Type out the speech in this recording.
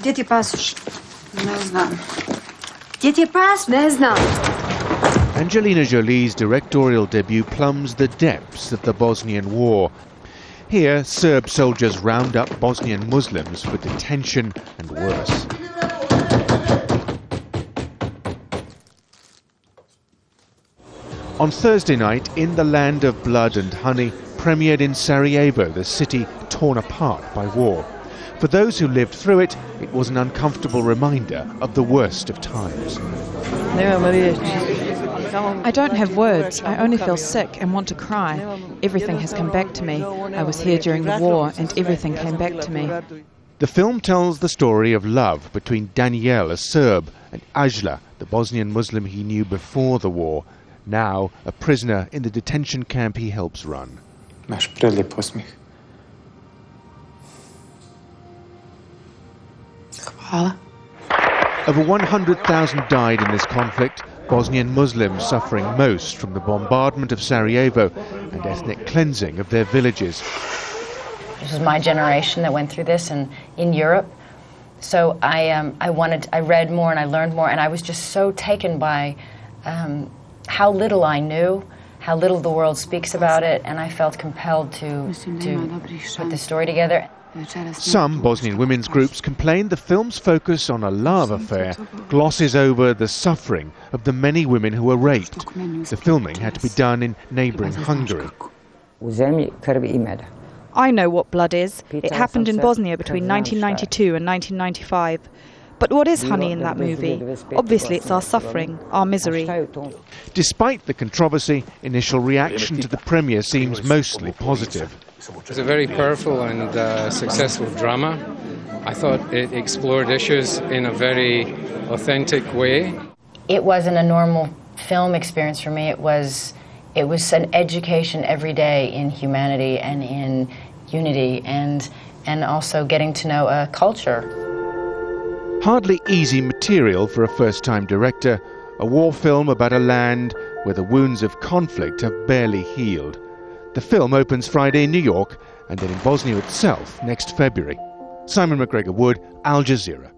Gdje ti je pasoš? Ne znam. Gdje ti je pas? Ne znam. Angelina Jolie's directorial debut plumbs the depths of the Bosnian War. Here, Serb soldiers round up Bosnian Muslims for detention and worse. On Thursday night, In the Land of Blood and Honey premiered in Sarajevo, the city torn apart by war. For those who lived through it, it was an uncomfortable reminder of the worst of times. I don't have words. I only feel sick and want to cry. Everything has come back to me. I was here during the war and everything came back to me. The film tells the story of love between Danijel, a Serb, and Ajla, the Bosnian Muslim he knew before the war, now a prisoner in the detention camp he helps run. Over 100,000 died in this conflict, Bosnian Muslims suffering most from the bombardment of Sarajevo and ethnic cleansing of their villages. This was my generation that went through this in Europe. So I read more and I learned more, and I was just so taken by how little I knew, how little the world speaks about it, and I felt compelled to put this story together. Some Bosnian women's groups complain the film's focus on a love affair glosses over the suffering of the many women who were raped. The filming had to be done in neighbouring Hungary. I know what blood is. It happened in Bosnia between 1992 and 1995. But what is honey in that movie? Obviously it's our suffering, our misery. Despite the controversy, initial reaction to the premiere seems mostly positive. It's a very powerful and successful drama. I thought it explored issues in a very authentic way. It wasn't a normal film experience for me. It was an education every day in humanity and in unity and also getting to know a culture. Hardly easy material for a first-time director, a war film about a land where the wounds of conflict have barely healed. The film opens Friday in New York and then in Bosnia itself next February. Simon McGregor-Wood, Al Jazeera.